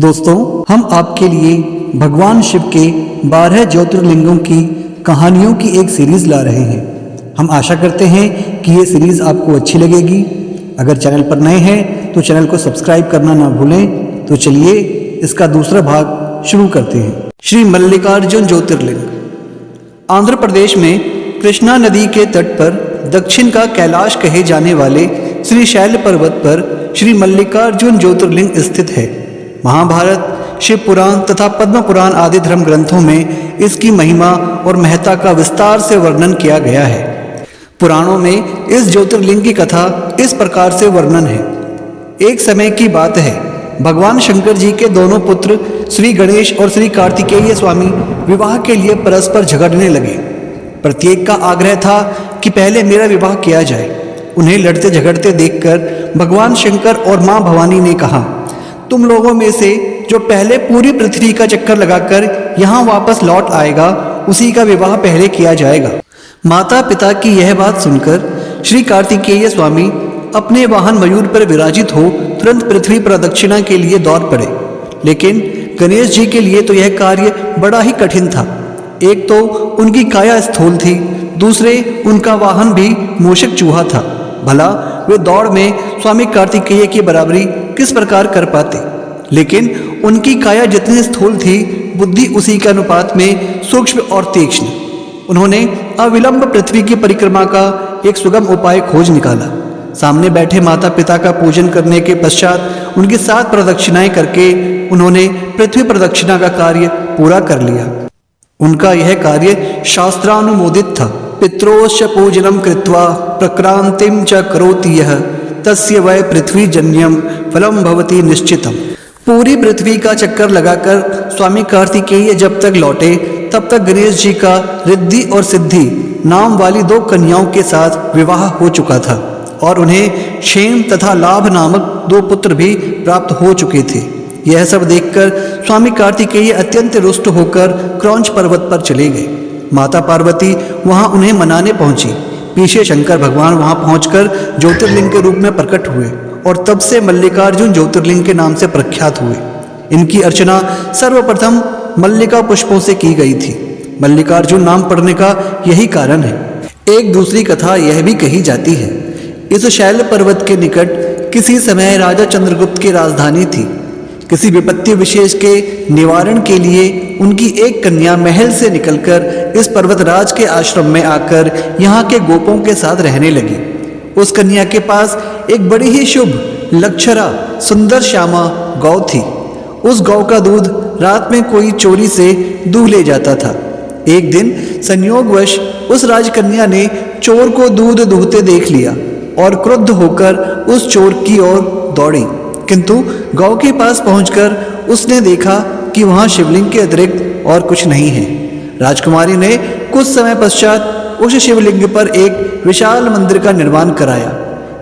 दोस्तों, हम आपके लिए भगवान शिव के 12 ज्योतिर्लिंगों की कहानियों की एक सीरीज ला रहे हैं। हम आशा करते हैं कि ये सीरीज आपको अच्छी लगेगी। अगर चैनल पर नए हैं तो चैनल को सब्सक्राइब करना ना भूलें। तो चलिए इसका दूसरा भाग शुरू करते हैं। श्री मल्लिकार्जुन ज्योतिर्लिंग। आंध्र प्रदेश में कृष्णा नदी के तट पर दक्षिण का कैलाश कहे जाने वाले श्री शैल पर्वत पर श्री मल्लिकार्जुन ज्योतिर्लिंग स्थित है। महाभारत, शिव पुराण तथा पद्म पुराण आदि धर्म ग्रंथों में इसकी महिमा और महत्ता का विस्तार से वर्णन किया गया है। पुराणों में इस ज्योतिर्लिंग की कथा इस प्रकार से वर्णन है। एक समय की बात है, भगवान शंकर जी के दोनों पुत्र श्री गणेश और श्री कार्तिकेय स्वामी विवाह के लिए परस्पर झगड़ने लगे। प्रत्येक का आग्रह था कि पहले मेरा विवाह किया जाए। उन्हें लड़ते झगड़ते देखकर भगवान शंकर और मां भवानी ने कहा, तुम लोगों में से जो पहले पूरी पृथ्वी का चक्कर लगाकर यहाँ वापस लौट आएगा, उसी का विवाह पहले किया जाएगा। माता पिता की यह बात सुनकर श्री कार्तिकेय स्वामी अपने वाहन मयूर पर विराजित हो तुरंत पृथ्वी प्रदक्षिणा के लिए दौड़ पड़े। लेकिन गणेश जी के लिए तो यह कार्य बड़ा ही कठिन था। एक तो उनकी काया स्थूल थी, दूसरे उनका वाहन भी मूषक चूहा था। भला वे दौड़ में स्वामी कार्तिकेय की बराबरी किस प्रकार कर पाते। लेकिन उनकी काया जितनी स्थूल थी, बुद्धि उसी के अनुपात में सूक्ष्म और तीक्ष्ण। उन्होंने अविलंब पृथ्वी की परिक्रमा का एक सुगम उपाय खोज निकाला। सामने बैठे माता पिता का पूजन करने के पश्चात उनकी 7 प्रदक्षिणाएं करके उन्होंने पृथ्वी प्रदक्षिणा का कार्य पूरा कर लिया। उनका यह कार्य शास्त्रानुमोदित था। पित्रोश्च पूजनम कृत्वा प्रक्रांतिम च करोति यः तस्य वै पृथ्वी जन्यम फलम भवति निश्चितम। पूरी पृथ्वी का चक्कर लगाकर स्वामी कार्तिकेय जब तक लौटे, तब तक गणेश जी का रिद्धि और सिद्धि नाम वाली 2 कन्याओं के साथ विवाह हो चुका था और उन्हें क्षेम तथा लाभ नामक 2 पुत्र भी प्राप्त हो चुके थे। यह सब देखकर स्वामी कार्तिकेय अत्यंत रुष्ट होकर क्रौंच पर्वत पर चले गए। माता पार्वती वहां उन्हें मनाने पहुंची। पीछे शंकर भगवान वहां पहुंचकर ज्योतिर्लिंग के रूप में प्रकट हुए और तब से मल्लिकार्जुन ज्योतिर्लिंग के नाम से प्रख्यात हुए। इनकी अर्चना सर्वप्रथम मल्लिका पुष्पों से की गई थी। मल्लिकार्जुन नाम पड़ने का यही कारण है। एक दूसरी कथा यह भी कही जाती है, इस शैल पर्वत के निकट किसी समय राजा चंद्रगुप्त की राजधानी थी। किसी विपत्ति विशेष के निवारण के लिए उनकी एक कन्या महल से निकलकर इस पर्वतराज के आश्रम में आकर यहाँ के गोपों के साथ रहने लगी। उस कन्या के पास एक बड़ी ही शुभ लक्षरा सुंदर श्यामा गौ थी। उस गौ का दूध रात में कोई चोरी से दूह ले जाता था। एक दिन संयोगवश उस राजकन्या ने चोर को दूध दूहते देख लिया और क्रुद्ध होकर उस चोर की ओर दौड़ी। किंतु गौ के पास पहुंचकर उसने देखा कि वहां शिवलिंग के अतिरिक्त और कुछ नहीं है। राजकुमारी ने कुछ समय पश्चात उस शिवलिंग पर एक विशाल मंदिर का निर्माण कराया।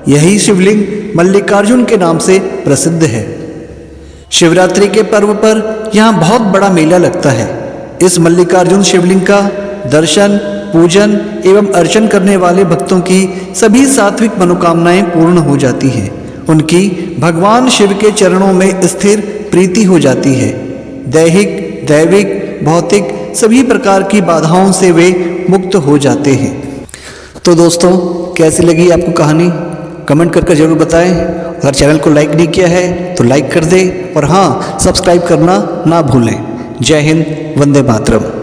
यही शिवलिंग मल्लिकार्जुन के नाम से प्रसिद्ध है। शिवरात्रि के पर्व पर यहाँ बहुत बड़ा मेला लगता है। इस मल्लिकार्जुन शिवलिंग का दर्शन, पूजन एवं अर्चन करने वाले भक्तों की सभी सात्विक मनोकामनाएं पूर्ण हो जाती हैं। उनकी भगवान शिव के चरणों में स्थिर प्रीति हो जाती है। दैहिक, दैविक, भौतिक सभी प्रकार की बाधाओं से वे मुक्त हो जाते हैं। तो दोस्तों, कैसी लगी आपको कहानी? कमेंट करके जरूर बताएं। अगर चैनल को लाइक नहीं किया है तो लाइक कर दें और हाँ, सब्सक्राइब करना ना भूलें। जय हिंद, वंदे मातरम।